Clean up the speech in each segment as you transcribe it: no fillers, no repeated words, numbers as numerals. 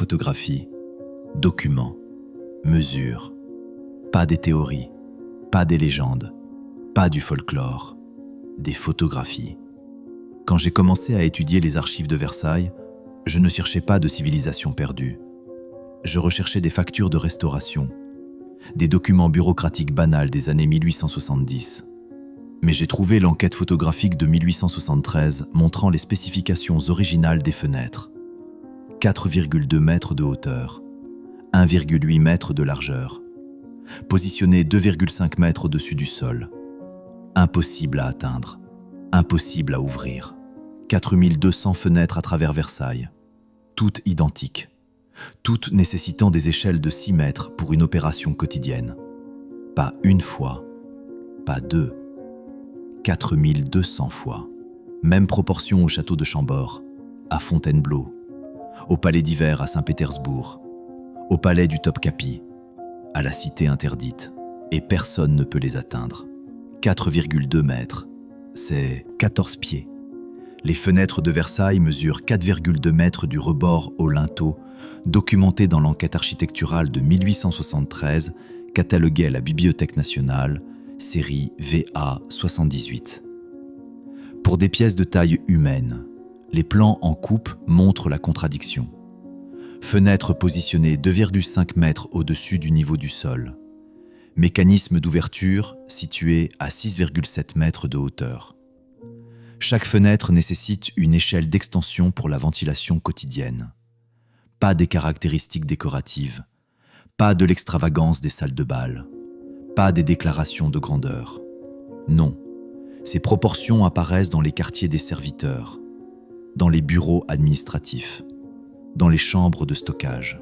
photographie, documents, mesures. Pas des théories, pas des légendes, pas du folklore, des photographies. Quand j'ai commencé à étudier les archives de Versailles, je ne cherchais pas de civilisation perdue. Je recherchais des factures de restauration, des documents bureaucratiques banals des années 1870. Mais j'ai trouvé l'enquête photographique de 1873 montrant les spécifications originales des fenêtres. 4,2 mètres de hauteur, 1,8 mètres de largeur, positionnées 2,5 mètres au-dessus du sol. Impossible à atteindre, impossible à ouvrir. 4200 fenêtres à travers Versailles, toutes identiques, toutes nécessitant des échelles de 6 mètres pour une opération quotidienne. Pas une fois, pas deux, 4200 fois. Même proportion au château de Chambord, à Fontainebleau, au palais d'hiver à Saint-Pétersbourg, au palais du Topkapi, à la cité interdite, et personne ne peut les atteindre. 4,2 mètres, c'est 14 pieds. Les fenêtres de Versailles mesurent 4,2 mètres du rebord au linteau, documenté dans l'enquête architecturale de 1873, cataloguée à la Bibliothèque nationale, série VA 78. Pour des pièces de taille humaine, les plans en coupe montrent la contradiction. Fenêtres positionnées 2,5 mètres au-dessus du niveau du sol. Mécanisme d'ouverture situé à 6,7 mètres de hauteur. Chaque fenêtre nécessite une échelle d'extension pour la ventilation quotidienne. Pas des caractéristiques décoratives, pas de l'extravagance des salles de bal, pas des déclarations de grandeur. Non, ces proportions apparaissent dans les quartiers des serviteurs, dans les bureaux administratifs, dans les chambres de stockage.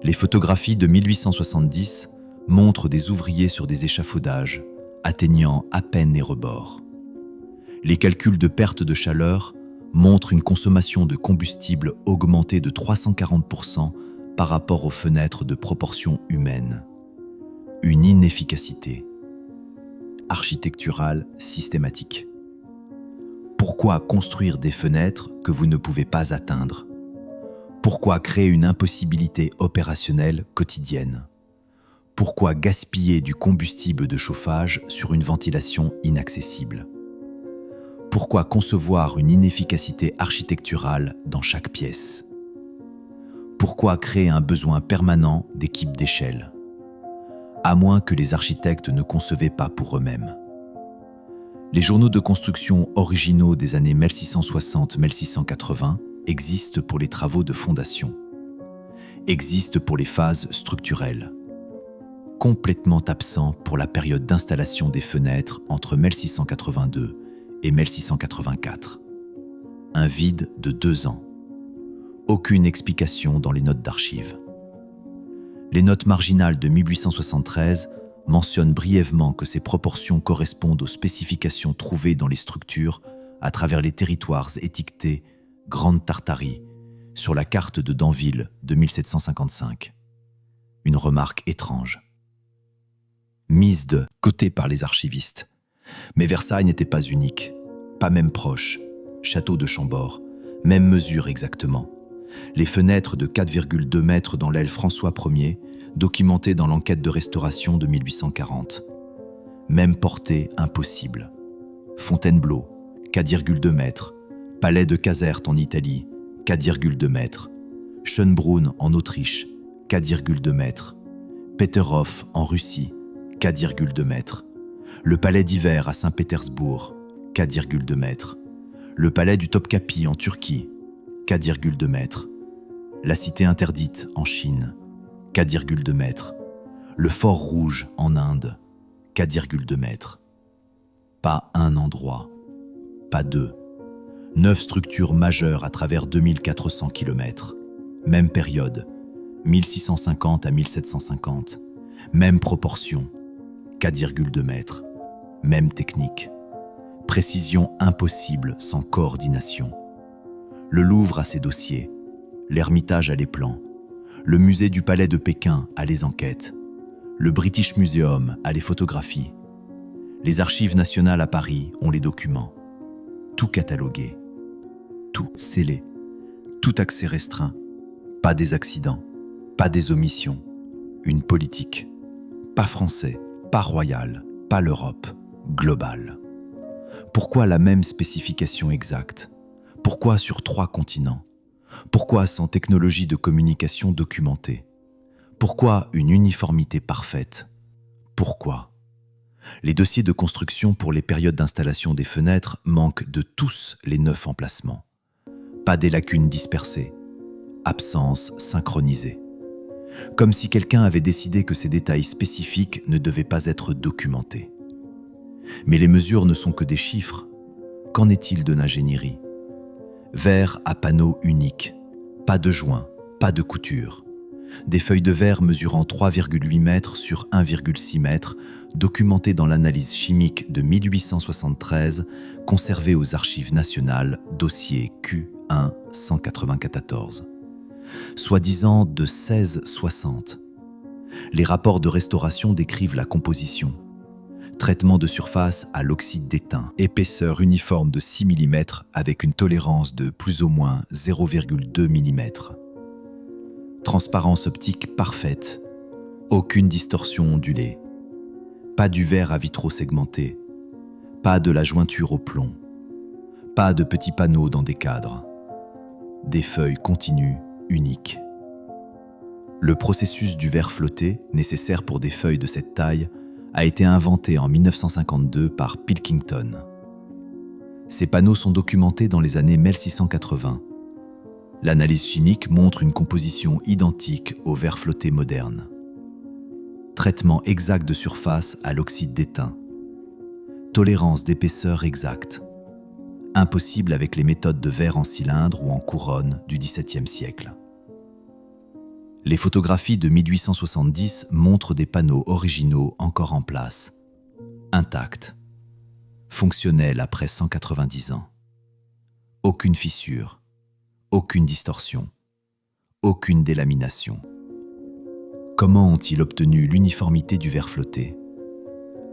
Les photographies de 1870 montrent des ouvriers sur des échafaudages, atteignant à peine les rebords. Les calculs de perte de chaleur montrent une consommation de combustible augmentée de 340% par rapport aux fenêtres de proportion humaine. Une inefficacité architecturale systématique. Pourquoi construire des fenêtres que vous ne pouvez pas atteindre? Pourquoi créer une impossibilité opérationnelle quotidienne? Pourquoi gaspiller du combustible de chauffage sur une ventilation inaccessible? Pourquoi concevoir une inefficacité architecturale dans chaque pièce? Pourquoi créer un besoin permanent d'équipes d'échelle? À moins que les architectes ne concevaient pas pour eux-mêmes. Les journaux de construction originaux des années 1660-1680 existent pour les travaux de fondation, existent pour les phases structurelles, complètement absents pour la période d'installation des fenêtres entre 1682 et 1684. Un vide de 2 ans. Aucune explication dans les notes d'archives. Les notes marginales de 1873 mentionnent brièvement que ces proportions correspondent aux spécifications trouvées dans les structures à travers les territoires étiquetés Grande Tartarie sur la carte de Danville de 1755. Une remarque étrange. Mise de côté par les archivistes. Mais Versailles n'était pas unique, pas même proche. Château de Chambord, même mesure exactement. Les fenêtres de 4,2 mètres dans l'aile François Ier, documentées dans l'enquête de restauration de 1840. Même portée impossible. Fontainebleau, 4,2 mètres. Palais de Caserte en Italie, 4,2 mètres. Schönbrunn en Autriche, 4,2 mètres. Peterhof en Russie, 4,2 mètres. Le palais d'hiver à Saint-Pétersbourg, 4,2 mètres. Le palais du Topkapi en Turquie, 4,2 mètres. La cité interdite en Chine, 4,2 mètres. Le Fort Rouge en Inde, 4,2 mètres. Pas un endroit, pas deux. 9 structures majeures à travers 2400 km. Même période, 1650 à 1750. Même proportion, 4,2 mètres. Même technique. Précision impossible sans coordination. Le Louvre a ses dossiers, l'Ermitage a les plans, le musée du Palais de Pékin a les enquêtes, le British Museum a les photographies, les archives nationales à Paris ont les documents. Tout catalogué, tout scellé, tout accès restreint, Pas des accidents, pas des omissions. Une politique. Pas français, pas royal, pas l'Europe, globale. Pourquoi la même spécification exacte? Pourquoi sur 3 continents? Pourquoi sans technologie de communication documentée? Pourquoi une uniformité parfaite? Pourquoi? Les dossiers de construction pour les périodes d'installation des fenêtres manquent de tous les 9 emplacements. Pas des lacunes dispersées. Absence synchronisée. Comme si quelqu'un avait décidé que ces détails spécifiques ne devaient pas être documentés. Mais les mesures ne sont que des chiffres. Qu'en est-il de l'ingénierie? Verre à panneau unique. Pas de joint, pas de couture. Des feuilles de verre mesurant 3,8 mètres sur 1,6 mètres, documentées dans l'analyse chimique de 1873, conservée aux Archives nationales, dossier Q1 194. Soi-disant de 1660. Les rapports de restauration décrivent la composition. Traitement de surface à l'oxyde d'étain, épaisseur uniforme de 6 mm avec une tolérance de plus ou moins 0,2 mm. Transparence optique parfaite, aucune distorsion ondulée, pas du verre à vitraux segmentés, pas de la jointure au plomb, pas de petits panneaux dans des cadres, des feuilles continues uniques. Le processus du verre flotté, nécessaire pour des feuilles de cette taille, a été inventé en 1952 par Pilkington. Ces panneaux sont documentés dans les années 1680. L'analyse chimique montre une composition identique au verre flotté moderne. Traitement exact de surface à l'oxyde d'étain. Tolérance d'épaisseur exacte. Impossible avec les méthodes de verre en cylindre ou en couronne du XVIIe siècle. Les photographies de 1870 montrent des panneaux originaux encore en place, intacts, fonctionnels après 190 ans. Aucune fissure, aucune distorsion, aucune délamination. Comment ont-ils obtenu l'uniformité du verre flotté?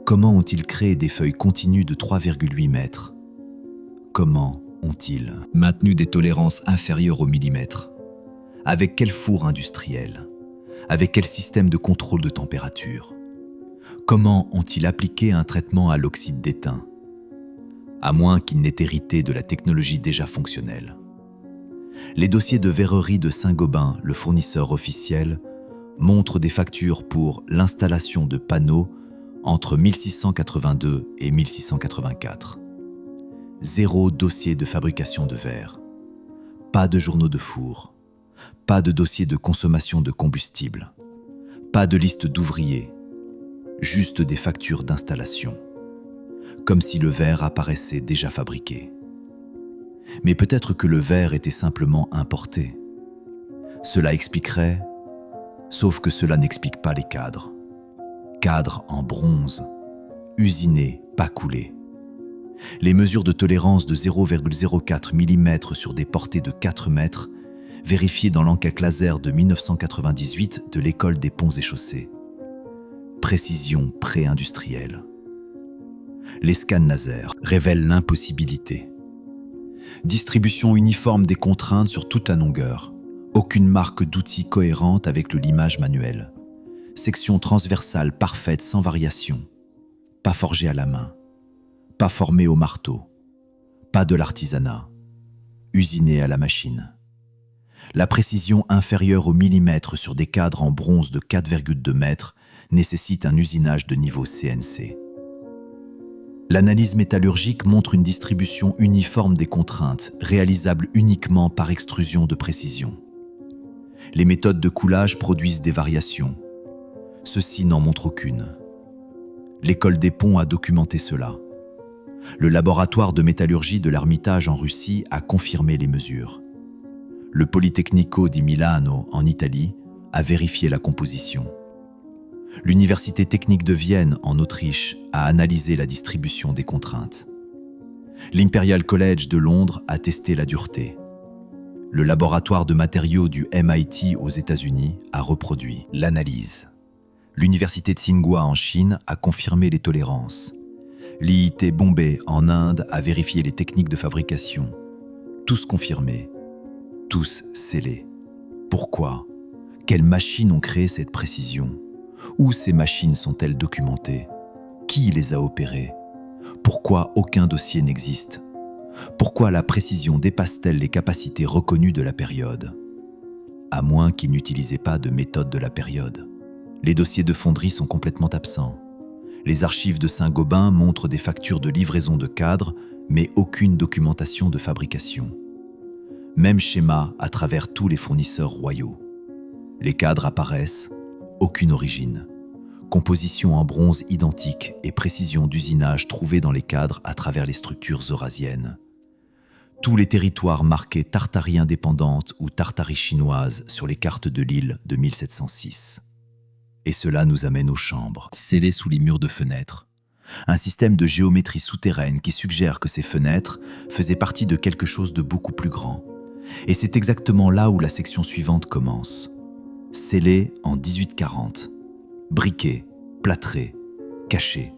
Comment ont-ils créé des feuilles continues de 3,8 mètres? Comment ont-ils maintenu des tolérances inférieures au millimètre? Avec quel four industriel? Avec quel système de contrôle de température? Comment ont-ils appliqué un traitement à l'oxyde d'étain? À moins qu'ils n'aient hérité de la technologie déjà fonctionnelle. Les dossiers de verrerie de Saint-Gobain, le fournisseur officiel, montrent des factures pour l'installation de panneaux entre 1682 et 1684. 0 dossier de fabrication de verre. Pas de journaux de four. Pas de dossier de consommation de combustible. Pas de liste d'ouvriers. Juste des factures d'installation. Comme si le verre apparaissait déjà fabriqué. Mais peut-être que le verre était simplement importé. Cela expliquerait, sauf que cela n'explique pas les cadres. Cadres en bronze, usinés, pas coulés. Les mesures de tolérance de 0,04 mm sur des portées de 4 mètres, vérifiées dans l'enquête laser de 1998 de l'École des ponts et chaussées. Précision pré-industrielle. Les scans laser révèlent l'impossibilité. Distribution uniforme des contraintes sur toute la longueur. Aucune marque d'outil cohérente avec le limage manuel. Section transversale parfaite sans variation. Pas forgée à la main. Pas formée au marteau. Pas de l'artisanat. Usiné à la machine. La précision inférieure au millimètre sur des cadres en bronze de 4,2 mètres nécessite un usinage de niveau CNC. L'analyse métallurgique montre une distribution uniforme des contraintes, réalisable uniquement par extrusion de précision. Les méthodes de coulage produisent des variations. Ceci n'en montre aucune. L'École des ponts a documenté cela. Le laboratoire de métallurgie de l'Ermitage en Russie a confirmé les mesures. Le Politecnico di Milano, en Italie, a vérifié la composition. L'Université technique de Vienne, en Autriche, a analysé la distribution des contraintes. L'Imperial College de Londres a testé la dureté. Le laboratoire de matériaux du MIT aux États-Unis a reproduit l'analyse. L'Université de Tsinghua en Chine a confirmé les tolérances. L'IIT Bombay en Inde a vérifié les techniques de fabrication. Tous confirmés. Tous scellés. Pourquoi? Quelles machines ont créé cette précision? Où ces machines sont-elles documentées? Qui les a opérées? Pourquoi aucun dossier n'existe? Pourquoi la précision dépasse-t-elle les capacités reconnues de la période? À moins qu'ils n'utilisaient pas de méthode de la période. Les dossiers de fonderie sont complètement absents. Les archives de Saint-Gobain montrent des factures de livraison de cadres, mais aucune documentation de fabrication. Même schéma à travers tous les fournisseurs royaux. Les cadres apparaissent, aucune origine. Composition en bronze identique et précision d'usinage trouvée dans les cadres à travers les structures eurasiennes. Tous les territoires marqués Tartarie indépendante ou Tartarie chinoise sur les cartes de l'île de 1706. Et cela nous amène aux chambres, scellées sous les murs de fenêtres. Un système de géométrie souterraine qui suggère que ces fenêtres faisaient partie de quelque chose de beaucoup plus grand. Et c'est exactement là où la section suivante commence. Scellées en 1840, briquées, plâtrées, cachées.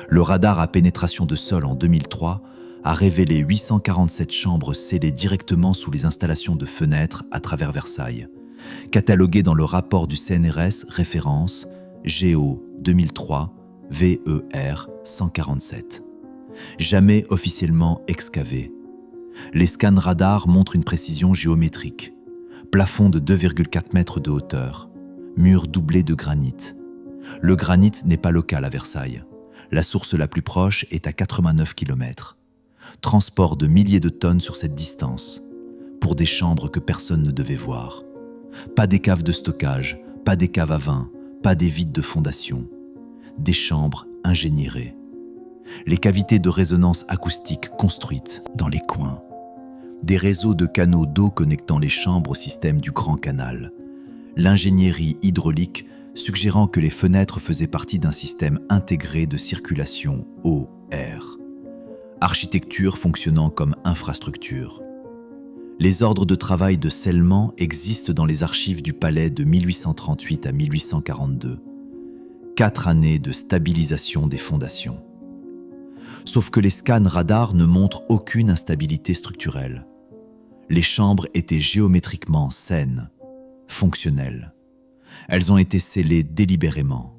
Le radar à pénétration de sol en 2003 a révélé 847 chambres scellées directement sous les installations de fenêtres à travers Versailles, cataloguées dans le rapport du CNRS référence GO 2003 VER 147. Jamais officiellement excavées. Les scans radars montrent une précision géométrique. Plafond de 2,4 mètres de hauteur. Mur doublé de granit. Le granit n'est pas local à Versailles. La source la plus proche est à 89 km. Transport de milliers de tonnes sur cette distance, pour des chambres que personne ne devait voir. Pas des caves de stockage, pas des caves à vin, pas des vides de fondation. Des chambres ingénierées. Les cavités de résonance acoustique construites dans les coins. Des réseaux de canaux d'eau connectant les chambres au système du Grand Canal. L'ingénierie hydraulique suggérant que les fenêtres faisaient partie d'un système intégré de circulation eau-air. Architecture fonctionnant comme infrastructure. Les ordres de travail de scellement existent dans les archives du palais de 1838 à 1842. 4 années de stabilisation des fondations. Sauf que les scans radars ne montrent aucune instabilité structurelle. Les chambres étaient géométriquement saines, fonctionnelles. Elles ont été scellées délibérément.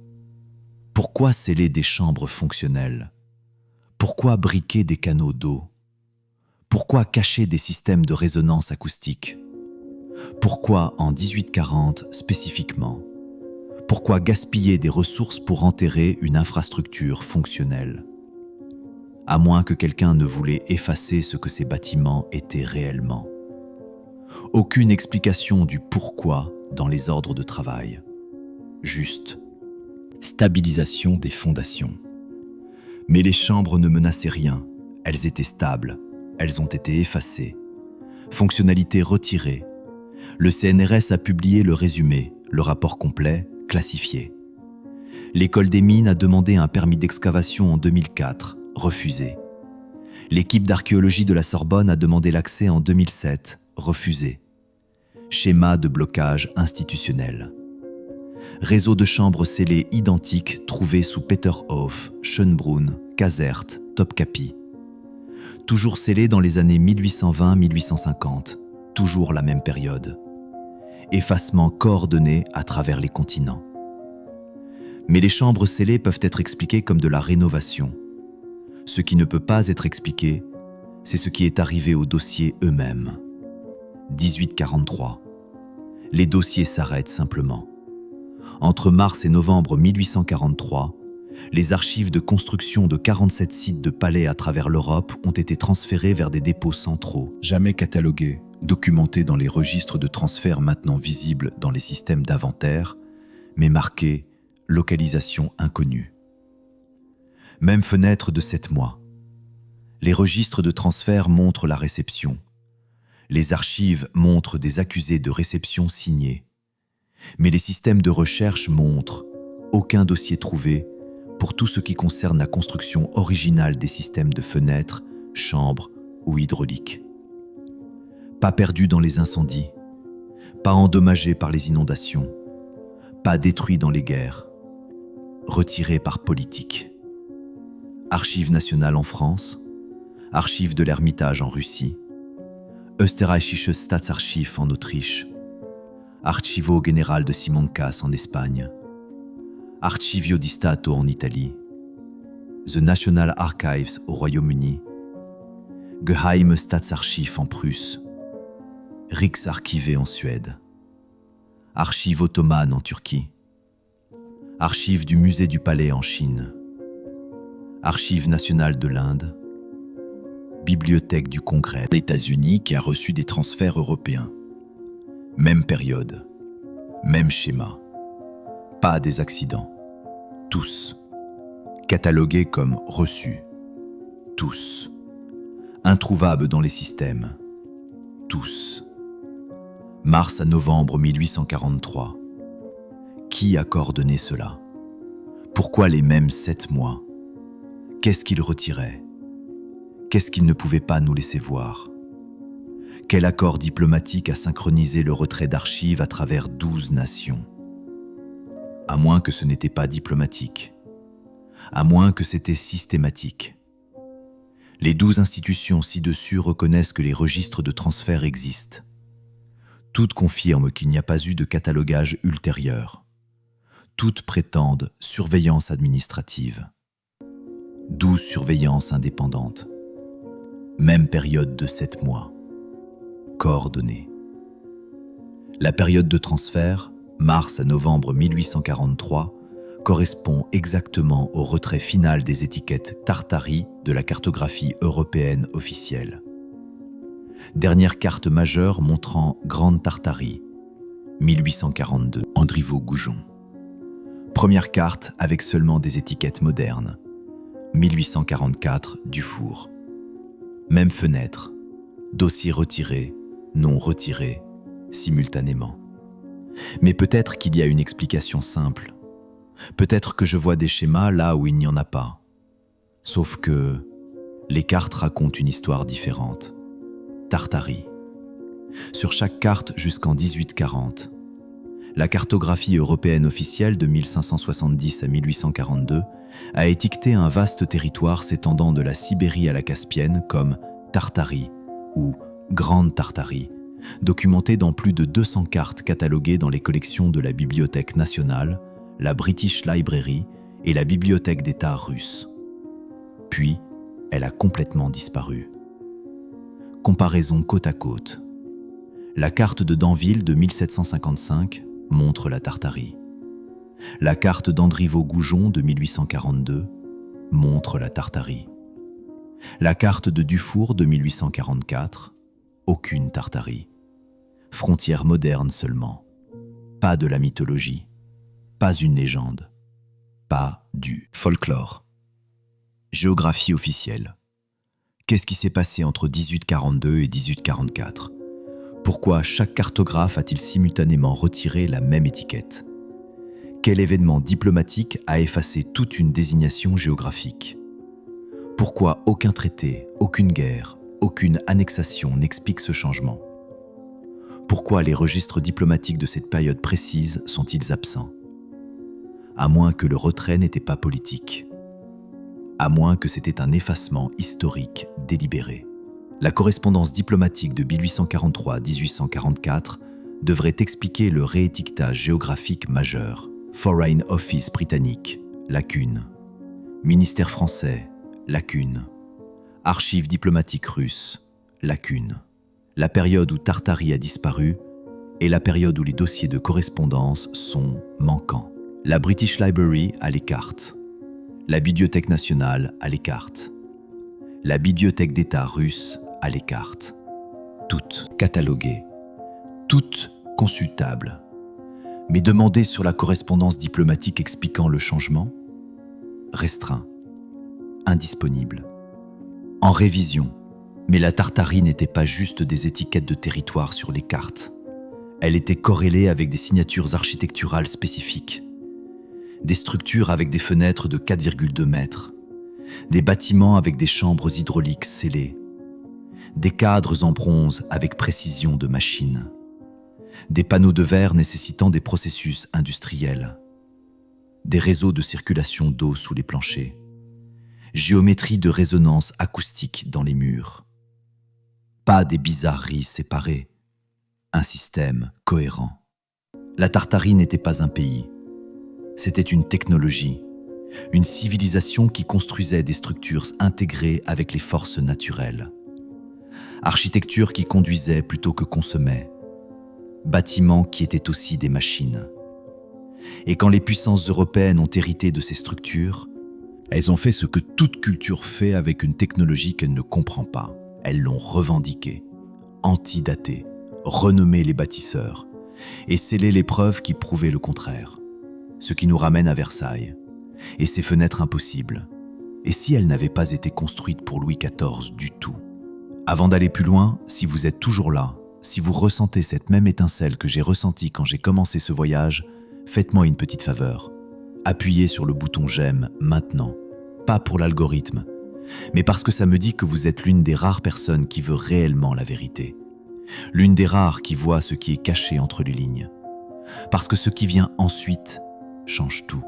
Pourquoi sceller des chambres fonctionnelles? Pourquoi briquer des canaux d'eau? Pourquoi cacher des systèmes de résonance acoustique? Pourquoi en 1840 spécifiquement? Pourquoi gaspiller des ressources pour enterrer une infrastructure fonctionnelle? À moins que quelqu'un ne voulait effacer ce que ces bâtiments étaient réellement. Aucune explication du pourquoi dans les ordres de travail. Juste stabilisation des fondations. Mais les chambres ne menaçaient rien, elles étaient stables, elles ont été effacées. Fonctionnalité retirée. Le CNRS a publié le résumé, le rapport complet, classifié. L'École des mines a demandé un permis d'excavation en 2004, refusé. L'équipe d'archéologie de la Sorbonne a demandé l'accès en 2007, refusé. Schéma de blocage institutionnel. Réseau de chambres scellées identiques trouvées sous Peterhof, Schönbrunn, Casert, Topkapi. Toujours scellées dans les années 1820-1850, toujours la même période. Effacement coordonné à travers les continents. Mais les chambres scellées peuvent être expliquées comme de la rénovation. Ce qui ne peut pas être expliqué, c'est ce qui est arrivé aux dossiers eux-mêmes. 1843. Les dossiers s'arrêtent simplement. Entre mars et novembre 1843, les archives de construction de 47 sites de palais à travers l'Europe ont été transférées vers des dépôts centraux, jamais catalogués, documentés dans les registres de transfert maintenant visibles dans les systèmes d'inventaire, mais marqués « localisation inconnue ». Même fenêtre de 7 mois. Les registres de transfert montrent la réception. Les archives montrent des accusés de réception signés. Mais les systèmes de recherche montrent aucun dossier trouvé pour tout ce qui concerne la construction originale des systèmes de fenêtres, chambres ou hydrauliques. Pas perdu dans les incendies, pas endommagé par les inondations, pas détruit dans les guerres, retiré par politique. Archives nationales en France, Archives de l'Ermitage en Russie, Österreichische Staatsarchiv en Autriche, Archivo General de Simancas en Espagne, Archivio di Stato en Italie, The National Archives au Royaume-Uni, Geheime Staatsarchiv en Prusse, Riksarkivet en Suède, Archives ottomanes en Turquie, Archives du Musée du Palais en Chine, Archives nationales de l'Inde, Bibliothèque du Congrès des États-Unis qui a reçu des transferts européens. Même période, même schéma, pas des accidents, tous, catalogués comme reçus, tous, introuvables dans les systèmes, tous. Mars à novembre 1843. Qui a coordonné cela? Pourquoi les mêmes 7 mois? Qu'est-ce qu'il retirait? Qu'est-ce qu'il ne pouvait pas nous laisser voir? Quel accord diplomatique a synchronisé le retrait d'archives à travers 12 nations? À moins que ce n'était pas diplomatique. À moins que c'était systématique. Les 12 institutions ci-dessus reconnaissent que les registres de transfert existent. Toutes confirment qu'il n'y a pas eu de catalogage ultérieur. Toutes prétendent surveillance administrative. 12 surveillances indépendantes. Même période de 7 mois. Coordonnées. La période de transfert, mars à novembre 1843, correspond exactement au retrait final des étiquettes Tartarie de la cartographie européenne officielle. Dernière carte majeure montrant Grande Tartarie, 1842, Andriveau-Goujon. Première carte avec seulement des étiquettes modernes, 1844, Dufour. Même fenêtre, dossier retiré, non retiré, simultanément. Mais peut-être qu'il y a une explication simple. Peut-être que je vois des schémas là où il n'y en a pas. Sauf que les cartes racontent une histoire différente. Tartarie. Sur chaque carte jusqu'en 1840. La cartographie européenne officielle de 1570 à 1842 a étiqueté un vaste territoire s'étendant de la Sibérie à la Caspienne comme Tartarie ou Grande Tartarie, documenté dans plus de 200 cartes cataloguées dans les collections de la Bibliothèque nationale, la British Library et la Bibliothèque d'État russe. Puis, elle a complètement disparu. Comparaison côte à côte. La carte de Danville de 1755 montre la Tartarie. La carte d'Andriveau-Goujon de 1842 montre la Tartarie. La carte de Dufour de 1844, aucune Tartarie. Frontière moderne seulement. Pas de la mythologie. Pas une légende. Pas du folklore. Géographie officielle. Qu'est-ce qui s'est passé entre 1842 et 1844? Pourquoi chaque cartographe a-t-il simultanément retiré la même étiquette? Quel événement diplomatique a effacé toute une désignation géographique? Pourquoi aucun traité, aucune guerre, aucune annexation n'explique ce changement? Pourquoi les registres diplomatiques de cette période précise sont-ils absents? À moins que le retrait n'était pas politique. À moins que c'était un effacement historique délibéré. La correspondance diplomatique de 1843 à 1844 devrait expliquer le réétiquetage géographique majeur. Foreign Office britannique, lacune. Ministère français, lacune. Archives diplomatiques russes, lacune. La période où Tartarie a disparu et la période où les dossiers de correspondance sont manquants. La British Library a les cartes. La Bibliothèque nationale a les cartes. La Bibliothèque d'État russe a les cartes. Toutes cataloguées. Toutes consultables. Mais demandées sur la correspondance diplomatique expliquant le changement? Restreint. Indisponible. En révision. Mais la Tartarie n'était pas juste des étiquettes de territoire sur les cartes. Elle était corrélée avec des signatures architecturales spécifiques. Des structures avec des fenêtres de 4,2 mètres. Des bâtiments avec des chambres hydrauliques scellées. Des cadres en bronze avec précision de machine. Des panneaux de verre nécessitant des processus industriels. Des réseaux de circulation d'eau sous les planchers. Géométrie de résonance acoustique dans les murs. Pas des bizarreries séparées. Un système cohérent. La Tartarie n'était pas un pays. C'était une technologie, une civilisation qui construisait des structures intégrées avec les forces naturelles. Architecture qui conduisait plutôt que consommait. Bâtiments qui étaient aussi des machines. Et quand les puissances européennes ont hérité de ces structures, elles ont fait ce que toute culture fait avec une technologie qu'elle ne comprend pas. Elles l'ont revendiquée, antidatée, renommé les bâtisseurs et scellé les preuves qui prouvaient le contraire. Ce qui nous ramène à Versailles et ces fenêtres impossibles. Et si elles n'avaient pas été construites pour Louis XIV du tout? Avant d'aller plus loin, si vous êtes toujours là, si vous ressentez cette même étincelle que j'ai ressentie quand j'ai commencé ce voyage, faites-moi une petite faveur. Appuyez sur le bouton j'aime maintenant. Pas pour l'algorithme, mais parce que ça me dit que vous êtes l'une des rares personnes qui veut réellement la vérité. L'une des rares qui voit ce qui est caché entre les lignes. Parce que ce qui vient ensuite change tout.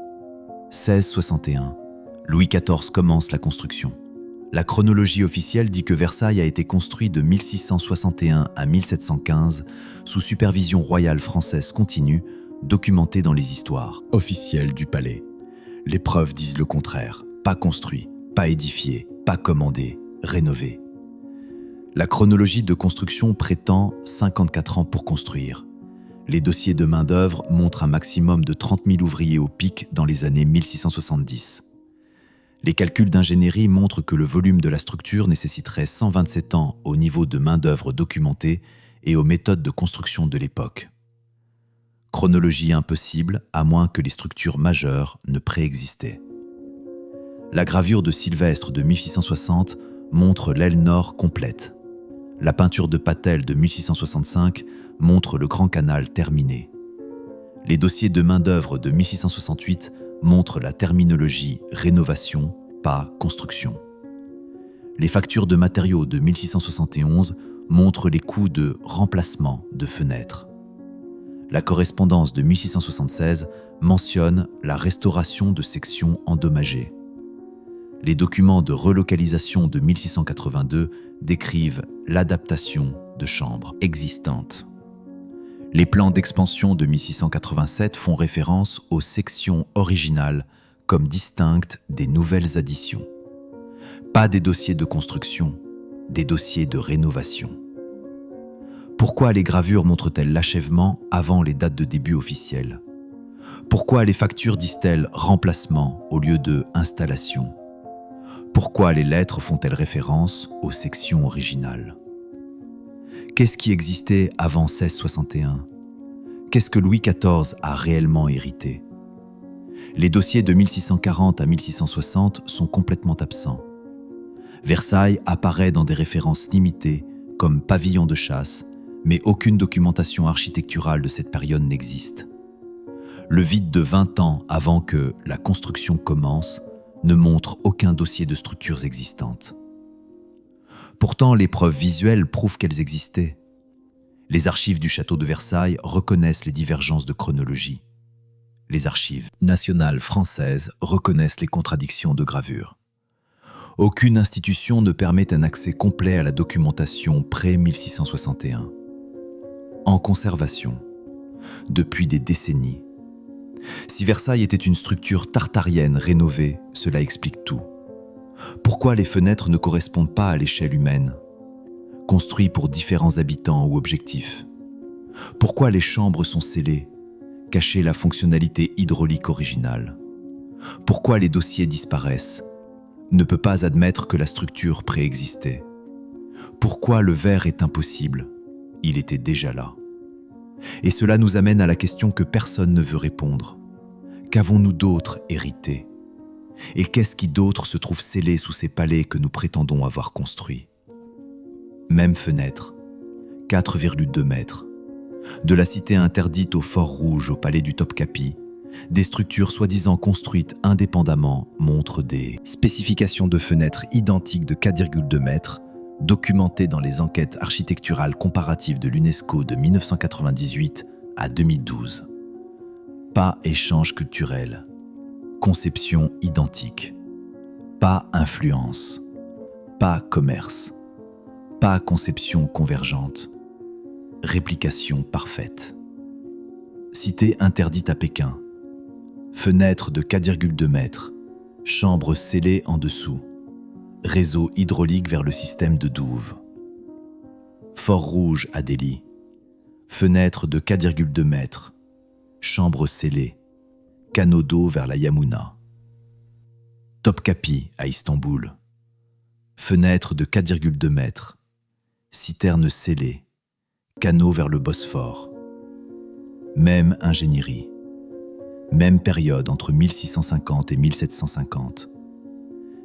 1661, Louis XIV commence la construction. La chronologie officielle dit que Versailles a été construit de 1661 à 1715 sous supervision royale française continue, documentée dans les histoires officielles du palais. Les preuves disent le contraire. Pas construit, pas édifié, pas commandé, rénové. La chronologie de construction prétend 54 ans pour construire. Les dossiers de main-d'œuvre montrent un maximum de 30 000 ouvriers au pic dans les années 1670. Les calculs d'ingénierie montrent que le volume de la structure nécessiterait 127 ans au niveau de main-d'œuvre documentée et aux méthodes de construction de l'époque. Chronologie impossible à moins que les structures majeures ne préexistaient. La gravure de Sylvestre de 1660 montre l'aile nord complète. La peinture de Patel de 1665 montre le Grand Canal terminé. Les dossiers de main-d'œuvre de 1668 montrent la terminologie rénovation, pas construction. Les factures de matériaux de 1671 montrent les coûts de remplacement de fenêtres. La correspondance de 1676 mentionne la restauration de sections endommagées. Les documents de relocalisation de 1682 décrivent l'adaptation de chambres existantes. Les plans d'expansion de 1687 font référence aux sections originales comme distinctes des nouvelles additions. Pas des dossiers de construction, des dossiers de rénovation. Pourquoi les gravures montrent-elles l'achèvement avant les dates de début officielles? Pourquoi les factures disent-elles remplacement au lieu de installation? Pourquoi les lettres font-elles référence aux sections originales? Qu'est-ce qui existait avant 1661? Qu'est-ce que Louis XIV a réellement hérité? Les dossiers de 1640 à 1660 sont complètement absents. Versailles apparaît dans des références limitées comme pavillon de chasse, mais aucune documentation architecturale de cette période n'existe. Le vide de 20 ans avant que la construction commence ne montre aucun dossier de structures existantes. Pourtant, les preuves visuelles prouvent qu'elles existaient. Les archives du château de Versailles reconnaissent les divergences de chronologie. Les archives nationales françaises reconnaissent les contradictions de gravure. Aucune institution ne permet un accès complet à la documentation pré-1661. En conservation, depuis des décennies. Si Versailles était une structure tartarienne rénovée, cela explique tout. Pourquoi les fenêtres ne correspondent pas à l'échelle humaine, construites pour différents habitants ou objectifs? Pourquoi les chambres sont scellées, cachées la fonctionnalité hydraulique originale? Pourquoi les dossiers disparaissent? Ne peut pas admettre que la structure préexistait. Pourquoi le verre est impossible? Il était déjà là. Et cela nous amène à la question que personne ne veut répondre. Qu'avons-nous d'autre hérité? Et qu'est-ce qui d'autre se trouve scellé sous ces palais que nous prétendons avoir construits? Même fenêtre, 4,2 mètres. De la cité interdite au Fort Rouge au palais du Topkapi, des structures soi-disant construites indépendamment montrent des spécifications de fenêtres identiques de 4,2 mètres, documentées dans les enquêtes architecturales comparatives de l'UNESCO de 1998 à 2012. Pas échange culturel. Conception identique. Pas influence. Pas commerce. Pas conception convergente. Réplication parfaite. Cité interdite à Pékin. Fenêtre de 4,2 mètres. Chambre scellée en dessous. Réseau hydraulique vers le système de douve. Fort Rouge à Delhi. Fenêtre de 4,2 mètres. Chambre scellée. Canaux d'eau vers la Yamuna. Topkapi à Istanbul. Fenêtre de 4,2 mètres. Citerne scellée. Canaux vers le Bosphore. Même ingénierie. Même période entre 1650 et 1750.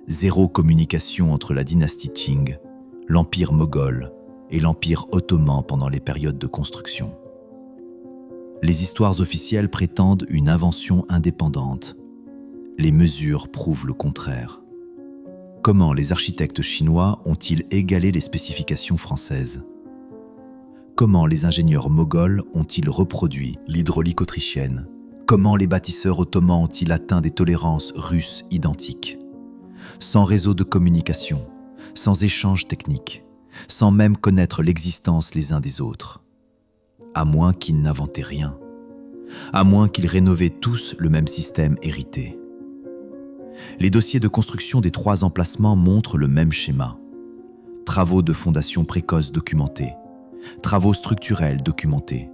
Zéro communication entre la dynastie Qing, l'empire moghol et l'empire ottoman pendant les périodes de construction. Les histoires officielles prétendent une invention indépendante. Les mesures prouvent le contraire. Comment les architectes chinois ont-ils égalé les spécifications françaises? Comment les ingénieurs moghols ont-ils reproduit l'hydraulique autrichienne? Comment les bâtisseurs ottomans ont-ils atteint des tolérances russes identiques? Sans réseau de communication, sans échange technique, sans même connaître l'existence les uns des autres. À moins qu'ils n'inventaient rien. À moins qu'ils rénovaient tous le même système hérité. Les dossiers de construction des 3 emplacements montrent le même schéma. Travaux de fondation précoces documentés. Travaux structurels documentés.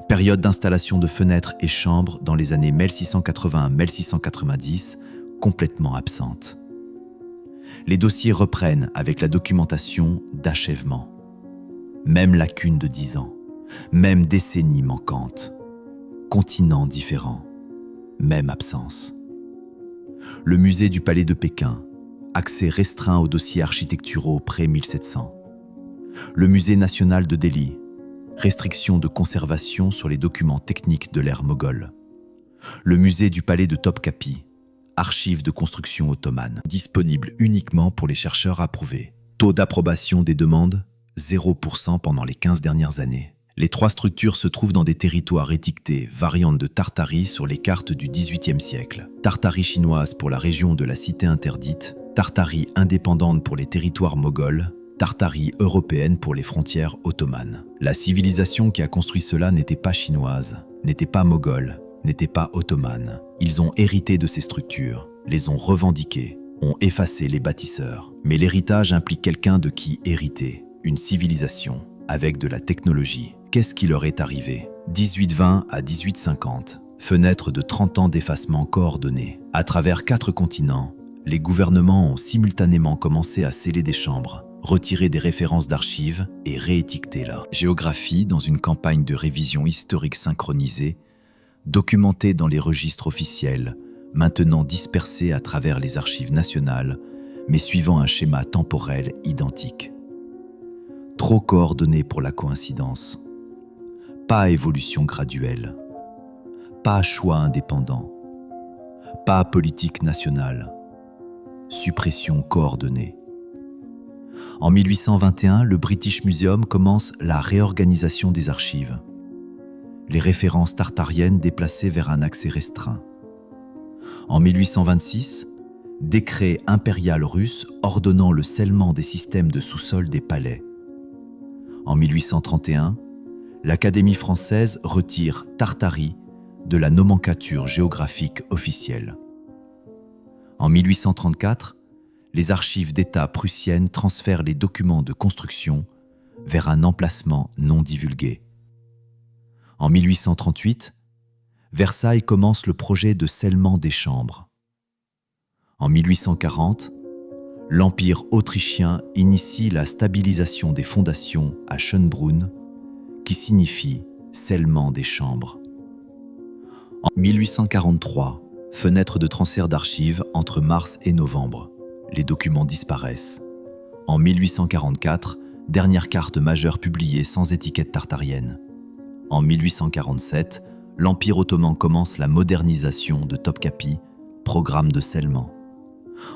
Période d'installation de fenêtres et chambres dans les années 1680-1690 complètement absente. Les dossiers reprennent avec la documentation d'achèvement. Même lacune de 10 ans, même décennie manquante. Continents différents, même absence. Le musée du Palais de Pékin, accès restreint aux dossiers architecturaux pré-1700. Le musée national de Delhi, restriction de conservation sur les documents techniques de l'ère moghole. Le musée du Palais de Topkapi, archives de construction ottomane, disponible uniquement pour les chercheurs approuvés. Taux d'approbation des demandes, 0% pendant les 15 dernières années. Les 3 structures se trouvent dans des territoires étiquetés, variantes de Tartarie sur les cartes du XVIIIe siècle. Tartarie chinoise pour la région de la Cité interdite, Tartarie indépendante pour les territoires moghols, Tartarie européenne pour les frontières ottomanes. La civilisation qui a construit cela n'était pas chinoise, n'était pas moghole, n'était pas ottomane. Ils ont hérité de ces structures, les ont revendiquées, ont effacé les bâtisseurs. Mais l'héritage implique quelqu'un de qui hériter, une civilisation, avec de la technologie. Qu'est-ce qui leur est arrivé? 1820 à 1850, fenêtre de 30 ans d'effacement coordonné. À travers 4 continents, les gouvernements ont simultanément commencé à sceller des chambres, retirer des références d'archives et réétiqueter la géographie dans une campagne de révision historique synchronisée, documentée dans les registres officiels, maintenant dispersés à travers les archives nationales, mais suivant un schéma temporel identique. Trop coordonné pour la coïncidence. Pas évolution graduelle. Pas choix indépendant. Pas politique nationale. Suppression coordonnée. En 1821, le British Museum commence la réorganisation des archives. Les références tartariennes déplacées vers un accès restreint. En 1826, décret impérial russe ordonnant le scellement des systèmes de sous-sol des palais. En 1831, l'Académie française retire Tartarie de la nomenclature géographique officielle. En 1834, les archives d'État prussiennes transfèrent les documents de construction vers un emplacement non divulgué. En 1838, Versailles commence le projet de scellement des chambres. En 1840, l'Empire autrichien initie la stabilisation des fondations à Schönbrunn, qui signifie scellement des chambres. En 1843, fenêtre de transfert d'archives entre mars et novembre. Les documents disparaissent. En 1844, dernière carte majeure publiée sans étiquette tartarienne. En 1847, l'Empire ottoman commence la modernisation de Topkapi, programme de scellement.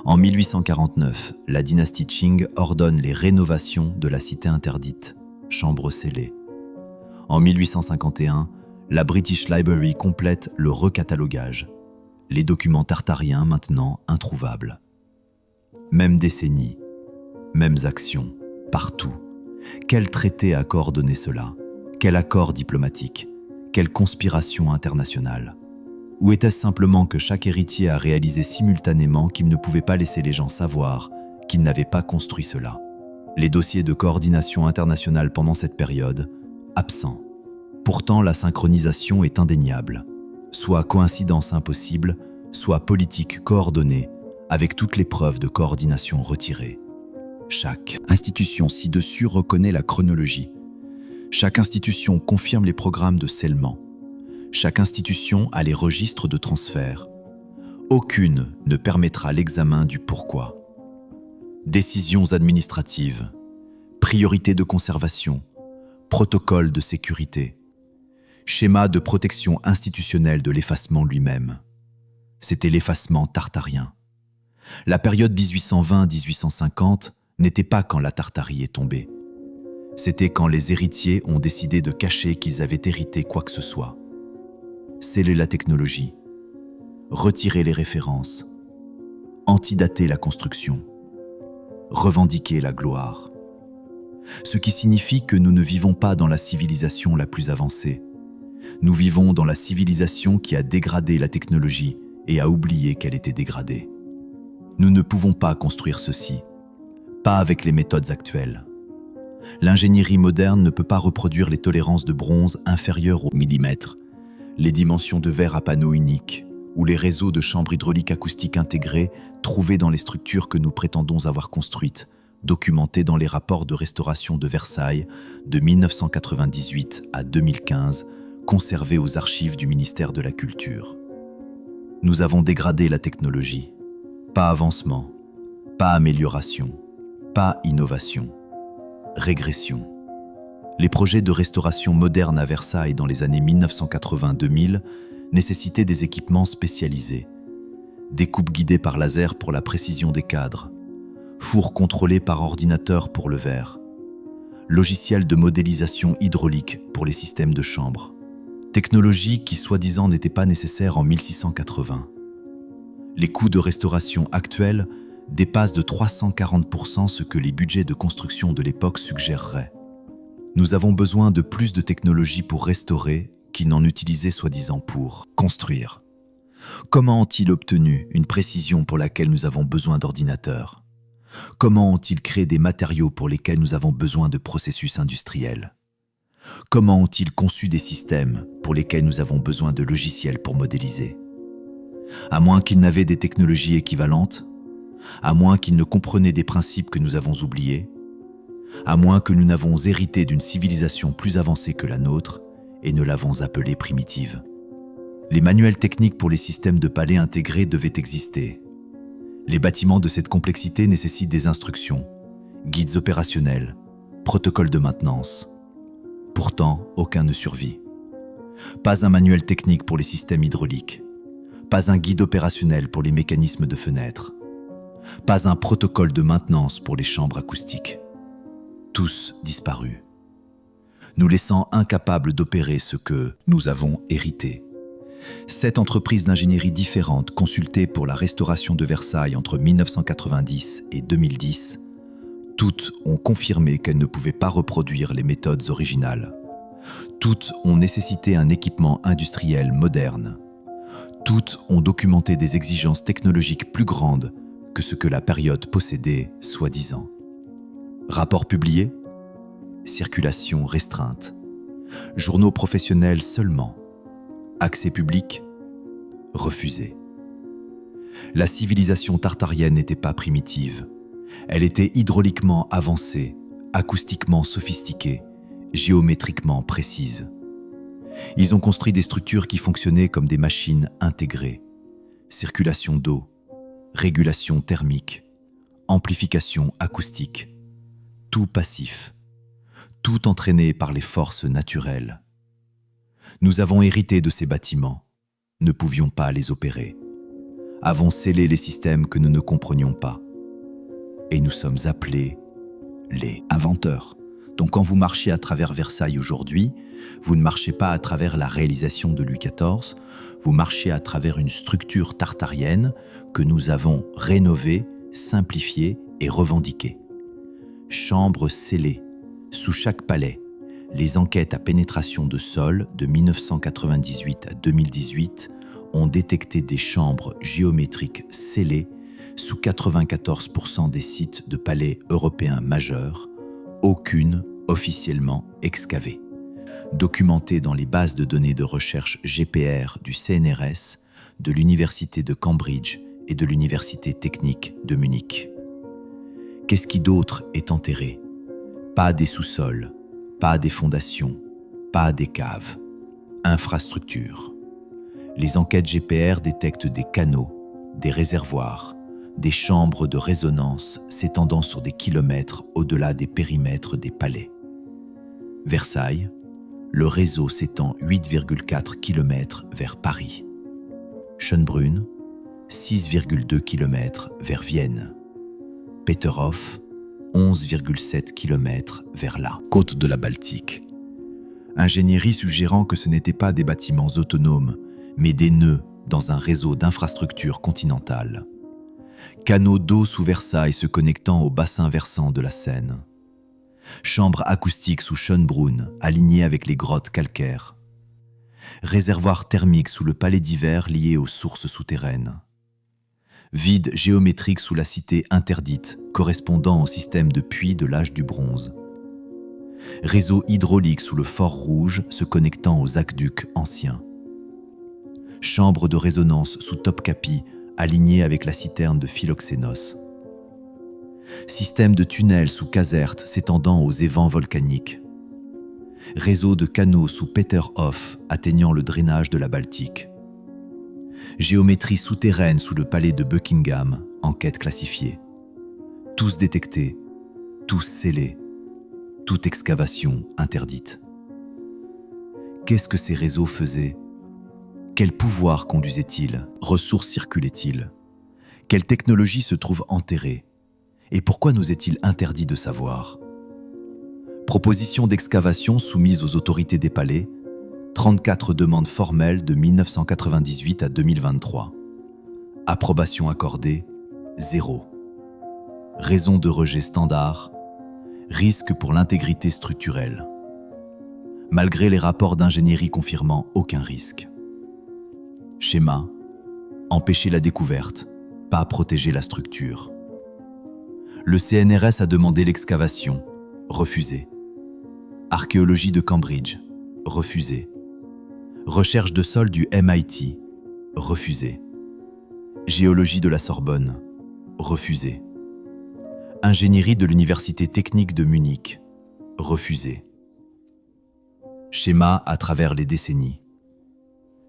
En 1849, la dynastie Qing ordonne les rénovations de la Cité interdite, chambre scellée. En 1851, la British Library complète le recatalogage. Les documents tartariens maintenant introuvables. Même décennie, mêmes actions, partout. Quel traité a coordonné cela? Quel accord diplomatique? Quelle conspiration internationale! Ou était-ce simplement que chaque héritier a réalisé simultanément qu'il ne pouvait pas laisser les gens savoir qu'il n'avait pas construit cela? Les dossiers de coordination internationale pendant cette période, absents. Pourtant, la synchronisation est indéniable. Soit coïncidence impossible, soit politique coordonnée, avec toutes les preuves de coordination retirées. Chaque institution ci-dessus reconnaît la chronologie. Chaque institution confirme les programmes de scellement. Chaque institution a les registres de transfert. Aucune ne permettra l'examen du pourquoi. Décisions administratives, priorités de conservation, protocole de sécurité, schéma de protection institutionnelle de l'effacement lui-même. C'était l'effacement tartarien. La période 1820-1850 n'était pas quand la Tartarie est tombée. C'était quand les héritiers ont décidé de cacher qu'ils avaient hérité quoi que ce soit. Sceller la technologie, retirer les références, antidater la construction, revendiquer la gloire. Ce qui signifie que nous ne vivons pas dans la civilisation la plus avancée. Nous vivons dans la civilisation qui a dégradé la technologie et a oublié qu'elle était dégradée. Nous ne pouvons pas construire ceci, pas avec les méthodes actuelles. L'ingénierie moderne ne peut pas reproduire les tolérances de bronze inférieures au millimètre, les dimensions de verre à panneaux uniques ou les réseaux de chambres hydrauliques acoustiques intégrés trouvés dans les structures que nous prétendons avoir construites, documentés dans les rapports de restauration de Versailles de 1998 à 2015, conservés aux archives du ministère de la Culture. Nous avons dégradé la technologie. Pas avancement, pas amélioration, pas innovation. Régression. Les projets de restauration moderne à Versailles dans les années 1980-2000 nécessitaient des équipements spécialisés. Découpes guidées par laser pour la précision des cadres. Fours contrôlés par ordinateur pour le verre. Logiciel de modélisation hydraulique pour les systèmes de chambre. Technologie qui soi-disant n'était pas nécessaire en 1680. Les coûts de restauration actuels dépasse de 340% ce que les budgets de construction de l'époque suggéreraient. Nous avons besoin de plus de technologie pour restaurer qu'ils n'en utilisaient soi-disant pour construire. Comment ont-ils obtenu une précision pour laquelle nous avons besoin d'ordinateurs? Comment ont-ils créé des matériaux pour lesquels nous avons besoin de processus industriels? Comment ont-ils conçu des systèmes pour lesquels nous avons besoin de logiciels pour modéliser? À moins qu'ils n'avaient des technologies équivalentes, à moins qu'ils ne comprenaient des principes que nous avons oubliés, à moins que nous n'avons hérité d'une civilisation plus avancée que la nôtre et ne l'avons appelée primitive. Les manuels techniques pour les systèmes de palais intégrés devaient exister. Les bâtiments de cette complexité nécessitent des instructions, guides opérationnels, protocoles de maintenance. Pourtant, aucun ne survit. Pas un manuel technique pour les systèmes hydrauliques, pas un guide opérationnel pour les mécanismes de fenêtres, pas un protocole de maintenance pour les chambres acoustiques. Tous disparus, nous laissant incapables d'opérer ce que nous avons hérité. 7 entreprises d'ingénierie différentes consultées pour la restauration de Versailles entre 1990 et 2010, toutes ont confirmé qu'elles ne pouvaient pas reproduire les méthodes originales. Toutes ont nécessité un équipement industriel moderne. Toutes ont documenté des exigences technologiques plus grandes que ce que la période possédait, soi-disant. Rapports publiés, circulation restreinte, journaux professionnels seulement, accès public refusé. La civilisation tartarienne n'était pas primitive, elle était hydrauliquement avancée, acoustiquement sophistiquée, géométriquement précise. Ils ont construit des structures qui fonctionnaient comme des machines intégrées, circulation d'eau, régulation thermique, amplification acoustique, tout passif, tout entraîné par les forces naturelles. Nous avons hérité de ces bâtiments, ne pouvions pas les opérer, avons scellé les systèmes que nous ne comprenions pas, et nous sommes appelés les inventeurs. Donc quand vous marchez à travers Versailles aujourd'hui, vous ne marchez pas à travers la réalisation de Louis XIV, vous marchez à travers une structure tartarienne que nous avons rénovée, simplifiée et revendiquée. Chambres scellées, sous chaque palais, Les enquêtes à pénétration de sol de 1998 à 2018 ont détecté des chambres géométriques scellées sous 94% des sites de palais européens majeurs, aucune officiellement excavée. Documentées dans les bases de données de recherche GPR du CNRS, de l'Université de Cambridge et de l'Université technique de Munich. Qu'est-ce qui d'autre est enterré? Pas des sous-sols, pas des fondations, pas des caves. Infrastructures. Les enquêtes GPR détectent des canaux, des réservoirs, des chambres de résonance s'étendant sur des kilomètres au-delà des périmètres des palais. Versailles, le réseau s'étend 8,4 km vers Paris. Schönbrunn, 6,2 km vers Vienne. Peterhof, 11,7 km vers la côte de la Baltique. Ingénierie suggérant que ce n'étaient pas des bâtiments autonomes, mais des nœuds dans un réseau d'infrastructures continentales. Canaux d'eau sous Versailles se connectant au bassin versant de la Seine. Chambres acoustiques sous Schönbrunn, alignées avec les grottes calcaires. Réservoirs thermiques sous le palais d'hiver liés aux sources souterraines. Vide géométrique sous la cité interdite, correspondant au système de puits de l'âge du bronze. Réseau hydraulique sous le Fort Rouge se connectant aux aqueducs anciens. Chambre de résonance sous Topkapi, alignée avec la citerne de Philoxénos. Système de tunnels sous Caserte s'étendant aux évents volcaniques. Réseau de canaux sous Peterhof atteignant le drainage de la Baltique. Géométrie souterraine sous le palais de Buckingham, enquête classifiée. Tous détectés, tous scellés, toute excavation interdite. Qu'est-ce que ces réseaux faisaient? Quel pouvoir conduisaient-ils? Ressources circulaient-ils? Quelle technologie se trouve enterrée? Et pourquoi nous est-il interdit de savoir? Proposition d'excavation soumise aux autorités des palais, 34 demandes formelles de 1998 à 2023. Approbation accordée, 0. Raison de rejet standard, risque pour l'intégrité structurelle. Malgré les rapports d'ingénierie confirmant aucun risque. Schéma, empêcher la découverte, pas protéger la structure. Le CNRS a demandé l'excavation, refusé. Archéologie de Cambridge, refusé. Recherche de sol du MIT, refusé. Géologie de la Sorbonne, refusé. Ingénierie de l'Université technique de Munich, refusé. Schéma à travers les décennies.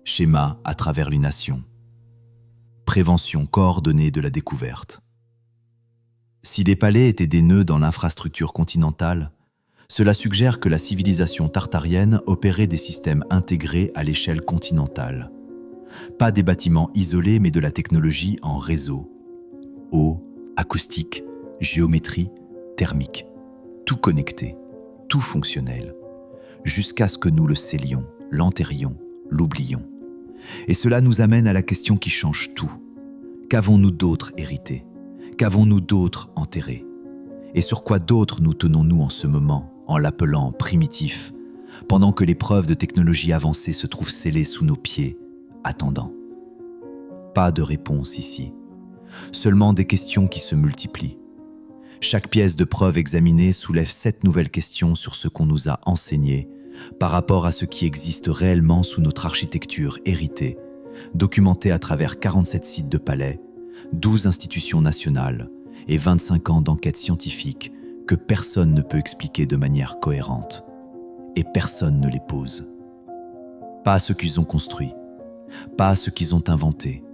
Schéma à travers les nations. Prévention coordonnée de la découverte. Si les palais étaient des nœuds dans l'infrastructure continentale, cela suggère que la civilisation tartarienne opérait des systèmes intégrés à l'échelle continentale. Pas des bâtiments isolés, mais de la technologie en réseau. Eau, acoustique, géométrie, thermique. Tout connecté, tout fonctionnel. Jusqu'à ce que nous le scellions, l'enterrions, l'oublions. Et cela nous amène à la question qui change tout. Qu'avons-nous d'autre hérité? Qu'avons-nous d'autre enterré? Et sur quoi d'autre nous tenons-nous en ce moment, en l'appelant primitif, pendant que les preuves de technologie avancée se trouvent scellées sous nos pieds, attendant? Pas de réponse ici, seulement des questions qui se multiplient. Chaque pièce de preuve examinée soulève 7 nouvelles questions sur ce qu'on nous a enseigné par rapport à ce qui existe réellement sous notre architecture héritée, documentée à travers 47 sites de palais, 12 institutions nationales et 25 ans d'enquête scientifique que personne ne peut expliquer de manière cohérente. Et personne ne les pose. Pas ce qu'ils ont construit, pas ce qu'ils ont inventé,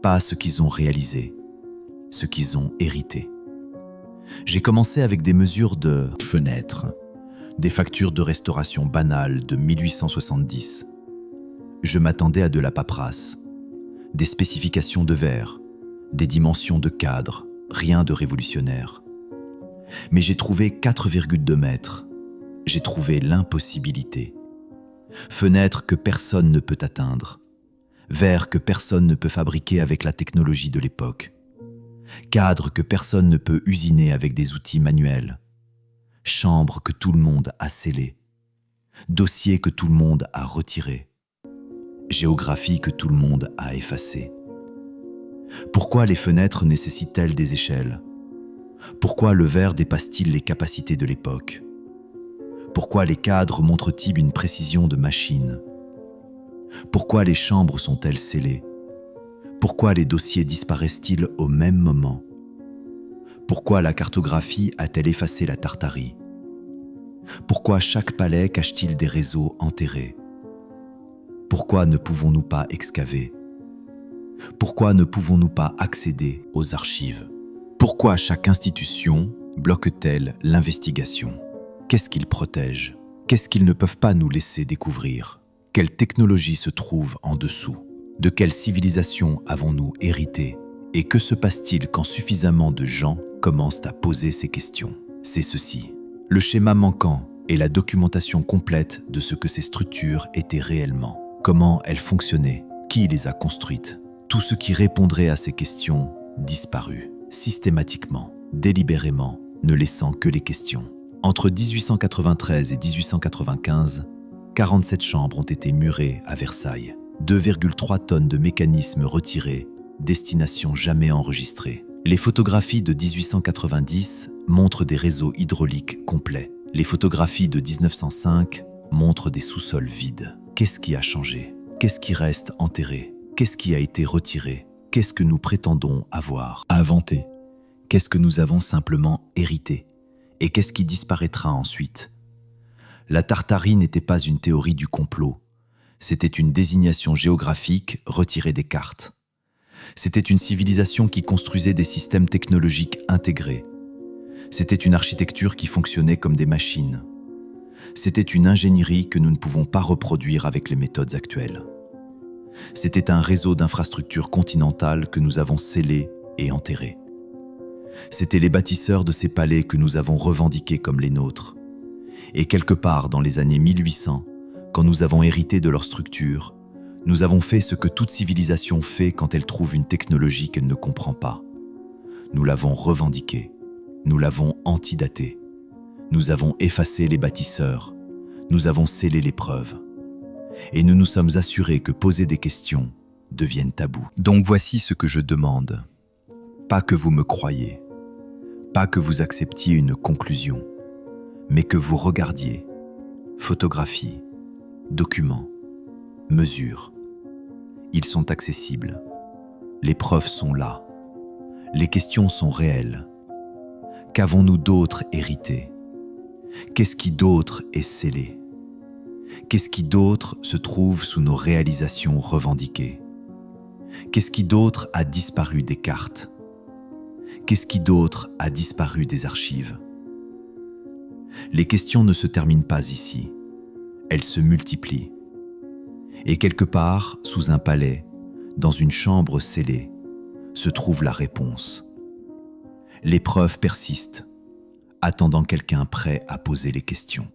pas ce qu'ils ont réalisé, ce qu'ils ont hérité. J'ai commencé avec des mesures de fenêtres, des factures de restauration banales de 1870. Je m'attendais à de la paperasse, des spécifications de verre, des dimensions de cadre, rien de révolutionnaire. Mais j'ai trouvé 4,2 mètres. J'ai trouvé l'impossibilité. Fenêtres que personne ne peut atteindre. Verre que personne ne peut fabriquer avec la technologie de l'époque. Cadre que personne ne peut usiner avec des outils manuels. Chambre que tout le monde a scellée. dossiers que tout le monde a retirés, géographie que tout le monde a effacée. Pourquoi les fenêtres nécessitent-elles des échelles? Pourquoi le verre dépasse-t-il les capacités de l'époque? Pourquoi les cadres montrent-ils une précision de machine? Pourquoi les chambres sont-elles scellées? Pourquoi les dossiers disparaissent-ils au même moment? Pourquoi la cartographie a-t-elle effacé la Tartarie? Pourquoi chaque palais cache-t-il des réseaux enterrés? Pourquoi ne pouvons-nous pas excaver? Pourquoi ne pouvons-nous pas accéder aux archives? Pourquoi chaque institution bloque-t-elle l'investigation? Qu'est-ce qu'ils protègent? Qu'est-ce qu'ils ne peuvent pas nous laisser découvrir? Quelle technologie se trouve en dessous? De quelle civilisation avons-nous hérité? Et que se passe-t-il quand suffisamment de gens commencent à poser ces questions? C'est ceci. Le schéma manquant est la documentation complète de ce que ces structures étaient réellement. Comment elles fonctionnaient? Qui les a construites? Tout ce qui répondrait à ces questions disparut, systématiquement, délibérément, ne laissant que les questions. Entre 1893 et 1895, 47 chambres ont été murées à Versailles. 2,3 tonnes de mécanismes retirés, destination jamais enregistrée. Les photographies de 1890 montrent des réseaux hydrauliques complets. Les photographies de 1905 montrent des sous-sols vides. Qu'est-ce qui a changé? Qu'est-ce qui reste enterré? Qu'est-ce qui a été retiré? Qu'est-ce que nous prétendons avoir inventé? Qu'est-ce que nous avons simplement hérité? Et qu'est-ce qui disparaîtra ensuite? La Tartarie n'était pas une théorie du complot. C'était une désignation géographique retirée des cartes. C'était une civilisation qui construisait des systèmes technologiques intégrés. C'était une architecture qui fonctionnait comme des machines. C'était une ingénierie que nous ne pouvons pas reproduire avec les méthodes actuelles. C'était un réseau d'infrastructures continentales que nous avons scellé et enterré. C'étaient les bâtisseurs de ces palais que nous avons revendiqués comme les nôtres. Et quelque part dans les années 1800, quand nous avons hérité de leur structure, nous avons fait ce que toute civilisation fait quand elle trouve une technologie qu'elle ne comprend pas. Nous l'avons revendiquée, nous l'avons antidatée, nous avons effacé les bâtisseurs, nous avons scellé les preuves. Et nous nous sommes assurés que poser des questions devienne tabou. Donc voici ce que je demande. Pas que vous me croyiez, pas que vous acceptiez une conclusion, mais que vous regardiez, photographies, documents, mesures. Ils sont accessibles. Les preuves sont là. Les questions sont réelles. Qu'avons-nous d'autre hérité? Qu'est-ce qui d'autre est scellé? Qu'est-ce qui d'autre se trouve sous nos réalisations revendiquées? Qu'est-ce qui d'autre a disparu des cartes? Qu'est-ce qui d'autre a disparu des archives? Les questions ne se terminent pas ici. Elles se multiplient. Et quelque part, sous un palais, dans une chambre scellée, se trouve la réponse. Les preuves persistent, attendant quelqu'un prêt à poser les questions.